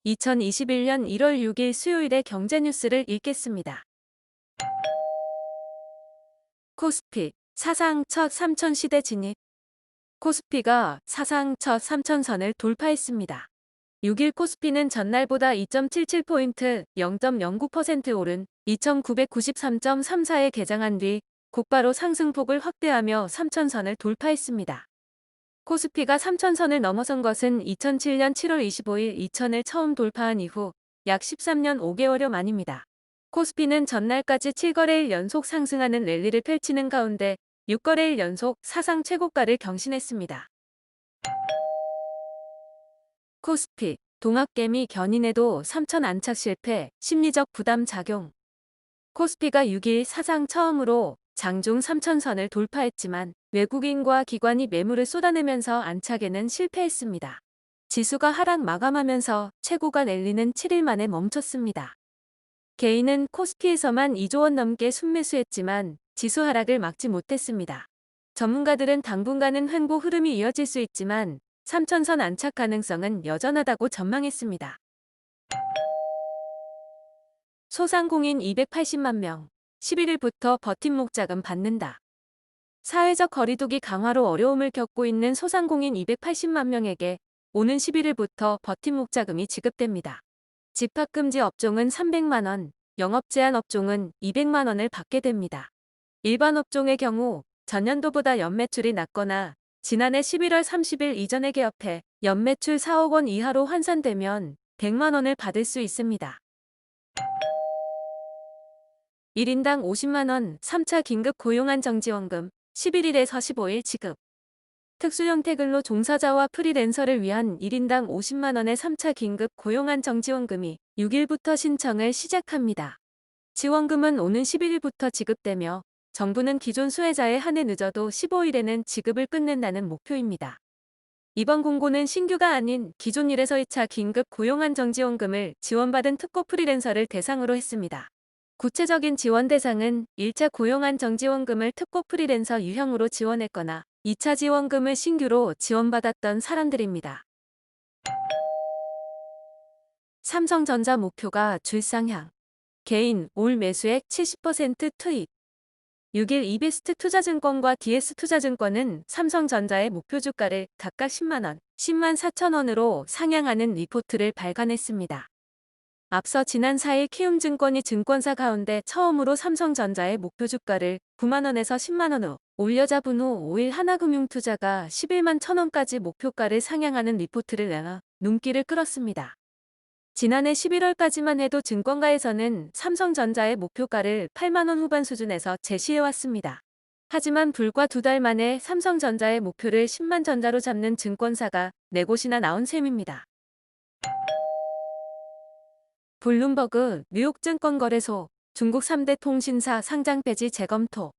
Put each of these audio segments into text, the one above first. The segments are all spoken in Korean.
2021년 1월 6일 수요일의 경제 뉴스를 읽겠습니다. 코스피 사상 첫 3천 시대 진입. 코스피가 사상 첫 3천선을 돌파했습니다. 6일 코스피는 전날보다 2.77포인트 0.09% 오른 2993.34에 개장한 뒤 곧바로 상승폭을 확대하며 3천선을 돌파했습니다. 코스피가 3천선을 넘어선 것은 2007년 7월 25일 2천을 처음 돌파한 이후 약 13년 5개월여 만입니다. 코스피는 전날까지 7거래일 연속 상승하는 랠리를 펼치는 가운데 6거래일 연속 사상 최고가를 경신했습니다. 코스피, 동학개미 견인에도 3천 안착 실패, 심리적 부담 작용. 코스피가 6일 사상 처음으로 장중 3천선을 돌파했지만 외국인과 기관이 매물을 쏟아내면서 안착에는 실패했습니다. 지수가 하락 마감하면서 최고가 랠리는 7일 만에 멈췄습니다. 개인은 코스피에서만 2조 원 넘게 순매수했지만 지수 하락을 막지 못했습니다. 전문가들은 당분간은 횡보 흐름이 이어질 수 있지만 3천선 안착 가능성은 여전하다고 전망했습니다. 소상공인 280만 명, 11일부터 버팀목 자금 받는다. 사회적 거리두기 강화로 어려움을 겪고 있는 소상공인 280만 명에게 오는 11일부터 버팀목 자금이 지급됩니다. 집합금지 업종은 300만 원, 영업 제한 업종은 200만 원을 받게 됩니다. 일반 업종의 경우 전년도보다 연매출이 낮거나 지난해 11월 30일 이전에 개업해 연매출 4억 원 이하로 환산되면 100만 원을 받을 수 있습니다. 1인당 50만 원 3차 긴급 고용안정지원금 11일에서 15일 지급. 특수형태 근로 종사자와 프리랜서를 위한 1인당 50만 원의 3차 긴급 고용안정지원금이 6일부터 신청을 시작합니다. 지원금은 오는 11일부터 지급되며 정부는 기존 수혜자에 한해 늦어도 15일에는 지급을 끝낸다는 목표입니다. 이번 공고는 신규가 아닌 기존 1에서 2차 긴급 고용안정지원금을 지원받은 특고 프리랜서를 대상으로 했습니다. 구체적인 지원 대상은 1차 고용안정지원금을 특고 프리랜서 유형으로 지원했거나 2차 지원금을 신규로 지원받았던 사람들입니다. 삼성전자 목표가 줄상향. 개인 올 매수액 70% 투입. 6일 이베스트 투자증권과 DS투자증권은 삼성전자의 목표 주가를 각각 10만 원, 10만 4천 원으로 상향하는 리포트를 발간했습니다. 앞서 지난 4일 키움증권이 증권사 가운데 처음으로 삼성전자의 목표 주가를 9만 원에서 10만 원으로 올려잡은 후 5일 하나금융투자가 11만 1,000원까지 목표가를 상향하는 리포트를 내어 눈길을 끌었습니다. 지난해 11월까지만 해도 증권가에서는 삼성전자의 목표가를 8만 원 후반 수준에서 제시해왔습니다. 하지만 불과 2달 만에 삼성전자의 목표를 10만 전자로 잡는 증권사가 4곳이나 나온 셈입니다. 블룸버그 뉴욕증권거래소 중국 3대 통신사 상장 폐지 재검토.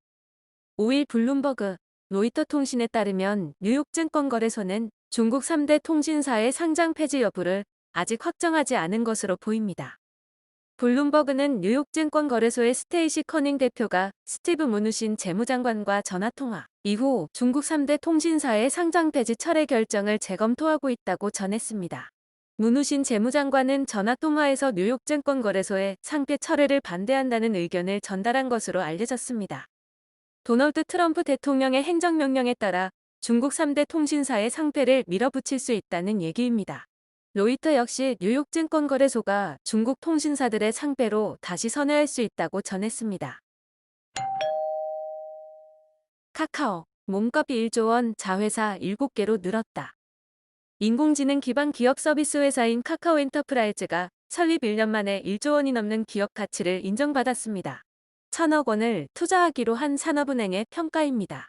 5일 블룸버그 로이터 통신에 따르면 뉴욕증권거래소는 중국 3대 통신사의 상장 폐지 여부를 아직 확정하지 않은 것으로 보입니다. 블룸버그는 뉴욕증권거래소의 스테이시 커닝 대표가 스티브 무누신 재무장관과 전화통화 이후 중국 3대 통신사의 상장 폐지 철회 결정을 재검토하고 있다고 전했습니다. 무누신 재무장관은 전화통화에서 뉴욕증권거래소의 상폐 철회를 반대한다는 의견을 전달한 것으로 알려졌습니다. 도널드 트럼프 대통령의 행정명령에 따라 중국 3대 통신사의 상폐를 밀어붙일 수 있다는 얘기입니다. 로이터 역시 뉴욕증권거래소가 중국 통신사들의 상폐로 다시 선회할 수 있다고 전했습니다. 카카오, 몸값 1조 원 자회사 7개로 늘었다. 인공지능 기반 기업 서비스 회사인 카카오 엔터프라이즈가 설립 1년 만에 1조 원이 넘는 기업 가치를 인정받았습니다. 1,000억 원을 투자하기로 한 산업은행의 평가입니다.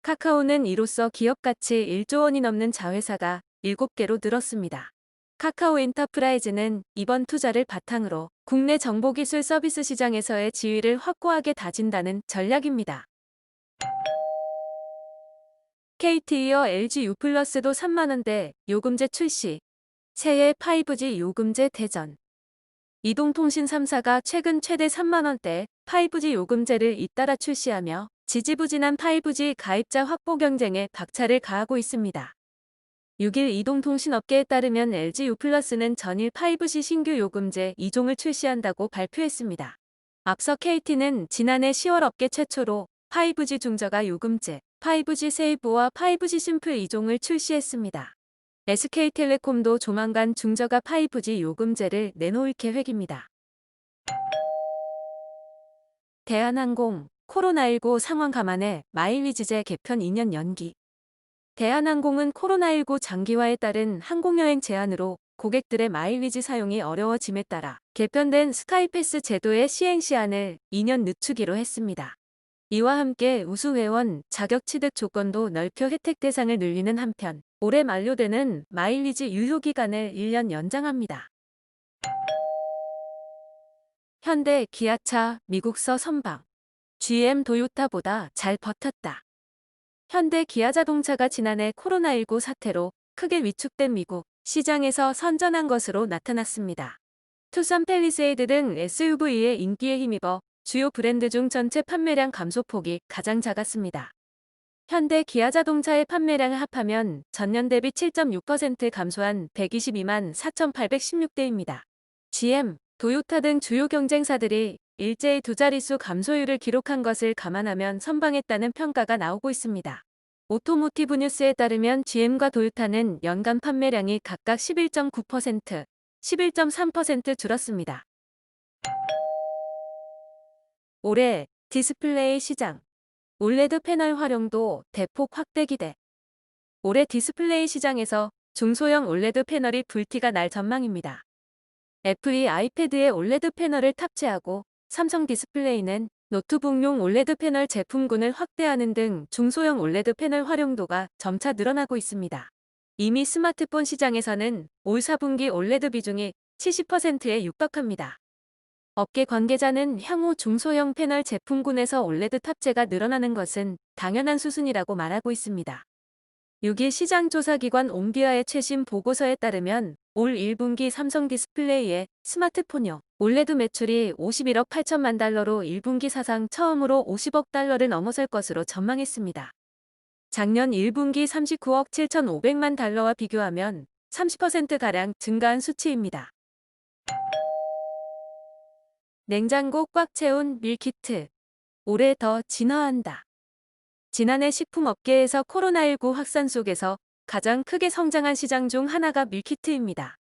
카카오는 이로써 기업 가치 1조 원이 넘는 자회사가 7개로 늘었습니다. 카카오 엔터프라이즈는 이번 투자를 바탕으로 국내 정보기술 서비스 시장에서의 지위를 확고하게 다진다는 전략입니다. KT 이어 LG U 플러스도 3만 원대 요금제 출시. 새해 5G 요금제 대전. 이동통신 3사가 최근 최대 3만 원대 5G 요금제를 잇따라 출시하며 지지부진한 5G 가입자 확보 경쟁에 박차를 가하고 있습니다. 6일 이동통신업계에 따르면 LG U+는 전일 5G 신규 요금제 2종을 출시한다고 발표했습니다. 앞서 KT는 지난해 10월 업계 최초로 5G 중저가 요금제 5G 세이브와 5G 심플 2종을 출시했습니다. SK텔레콤도 조만간 중저가 5G 요금제를 내놓을 계획입니다. 대한항공 코로나19 상황 감안해 마일리지제 개편 2년 연기. 대한항공은 코로나19 장기화에 따른 항공여행 제한으로 고객들의 마일리지 사용이 어려워짐에 따라 개편된 스카이패스 제도의 시행 시한을 2년 늦추기로 했습니다. 이와 함께 우수회원 자격 취득 조건도 넓혀 혜택 대상을 늘리는 한편 올해 만료되는 마일리지 유효 기간을 1년 연장합니다. 현대, 기아차, 미국서 선방. GM, 도요타보다 잘 버텼다. 현대 기아자동차가 지난해 코로나19 사태로 크게 위축된 미국 시장에서 선전한 것으로 나타났습니다. 투싼 팰리세이드 등 SUV의 인기에 힘입어 주요 브랜드 중 전체 판매량 감소폭이 가장 작았습니다. 현대 기아자동차의 판매량을 합하면 전년 대비 7.6% 감소한 122만 4,816대입니다. GM, 도요타 등 주요 경쟁사들이 일제히 두 자릿수 감소율을 기록한 것을 감안하면 선방했다는 평가가 나오고 있습니다. 오토모티브 뉴스에 따르면 GM과 도요타는 연간 판매량이 각각 11.9%, 11.3% 줄었습니다. 올해 디스플레이 시장. 올레드 패널 활용도 대폭 확대 기대. 올해 디스플레이 시장에서 중소형 올레드 패널이 불티가 날 전망입니다. 애플이 아이패드에 올레드 패널을 탑재하고 삼성 디스플레이는 노트북용 올레드 패널 제품군을 확대하는 등 중소형 올레드 패널 활용도가 점차 늘어나고 있습니다. 이미 스마트폰 시장에서는 올 4분기 올레드 비중이 70%에 육박합니다. 업계 관계자는 향후 중소형 패널 제품군에서 올레드 탑재가 늘어나는 것은 당연한 수순이라고 말하고 있습니다. 6일 시장조사기관 옴디아의 최신 보고서에 따르면 올 1분기 삼성 디스플레이의 스마트폰용 올레드 매출이 51억 8천만 달러로 1분기 사상 처음으로 50억 달러를 넘어설 것으로 전망했습니다. 작년 1분기 39억 7,500만 달러와 비교하면 30%가량 증가한 수치입니다. 냉장고 꽉 채운 밀키트. 올해 더 진화한다. 지난해 식품업계에서 코로나19 확산 속에서 가장 크게 성장한 시장 중 하나가 밀키트입니다.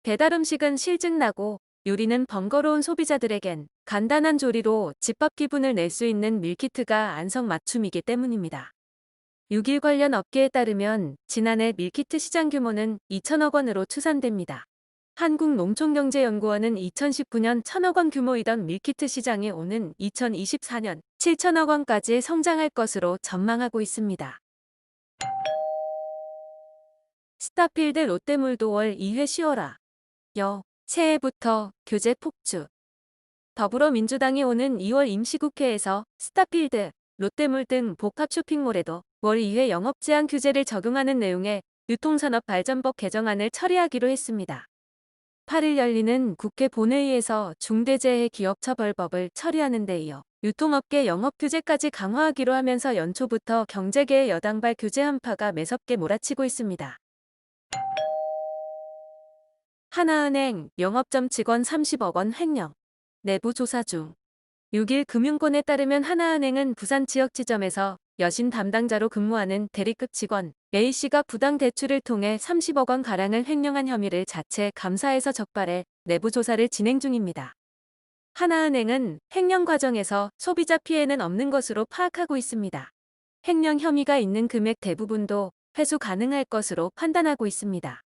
배달음식은 실증나고 요리는 번거로운 소비자들에겐 간단한 조리로 집밥 기분을 낼 수 있는 밀키트가 안성맞춤이기 때문입니다. 6일 관련 업계에 따르면 지난해 밀키트 시장 규모는 2천억 원으로 추산됩니다. 한국농촌경제연구원은 2019년 1,000억 원 규모이던 밀키트 시장이 오는 2024년 7천억 원까지 성장할 것으로 전망하고 있습니다. 스타필드 롯데물도 월 2회 쉬어라. 새해부터 규제 폭주. 더불어민주당이 오는 2월 임시국회에서 스타필드, 롯데물 등 복합 쇼핑몰에도 월 2회 영업제한 규제를 적용하는 내용의 유통산업발전법 개정안을 처리하기로 했습니다. 8일 열리는 국회 본회의에서 중대재해기업처벌법을 처리하는 데 이어 유통업계 영업규제까지 강화하기로 하면서 연초부터 경제계의 여당발 규제 한파가 매섭게 몰아치고 있습니다. 하나은행 영업점 직원 30억 원 횡령. 내부 조사 중. 6일 금융권에 따르면 하나은행은 부산 지역 지점에서 여신 담당자로 근무하는 대리급 직원 A씨가 부당 대출을 통해 30억 원 가량을 횡령한 혐의를 자체 감사에서 적발해 내부 조사를 진행 중입니다. 하나은행은 횡령 과정에서 소비자 피해는 없는 것으로 파악하고 있습니다. 횡령 혐의가 있는 금액 대부분도 회수 가능할 것으로 판단하고 있습니다.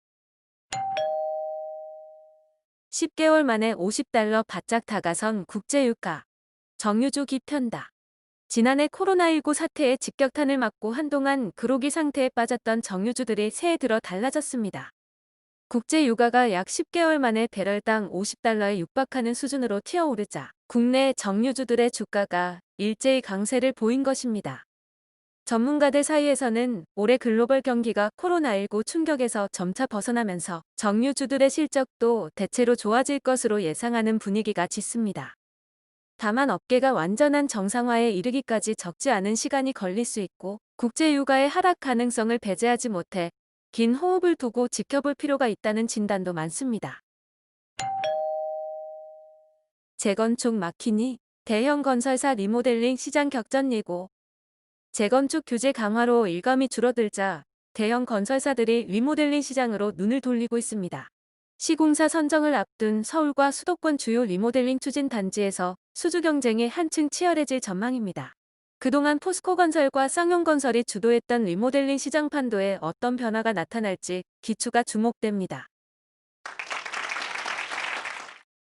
10개월 만에 50달러 바짝 다가선 국제유가. 정유주기 편다. 지난해 코로나19 사태의 직격탄을 맞고 한동안 그로기 상태에 빠졌던 정유주들이 새해 들어 달라졌습니다. 국제유가가 약 10개월 만에 배럴당 50달러에 육박하는 수준으로 튀어오르자 국내 정유주들의 주가가 일제히 강세를 보인 것입니다. 전문가들 사이에서는 올해 글로벌 경기가 코로나19 충격에서 점차 벗어나면서 정유주들의 실적도 대체로 좋아질 것으로 예상하는 분위기가 짙습니다. 다만 업계가 완전한 정상화에 이르기까지 적지 않은 시간이 걸릴 수 있고 국제유가의 하락 가능성을 배제하지 못해 긴 호흡을 두고 지켜볼 필요가 있다는 진단도 많습니다. 재건축 막히니 대형 건설사 리모델링 시장 격전 예고. 재건축 규제 강화로 일감이 줄어들자 대형 건설사들이 리모델링 시장으로 눈을 돌리고 있습니다. 시공사 선정을 앞둔 서울과 수도권 주요 리모델링 추진 단지에서 수주 경쟁이 한층 치열해질 전망입니다. 그동안 포스코건설과 쌍용건설이 주도했던 리모델링 시장 판도에 어떤 변화가 나타날지 기추가 주목됩니다.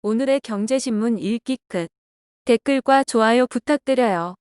오늘의 경제신문 읽기 끝. 댓글과 좋아요 부탁드려요.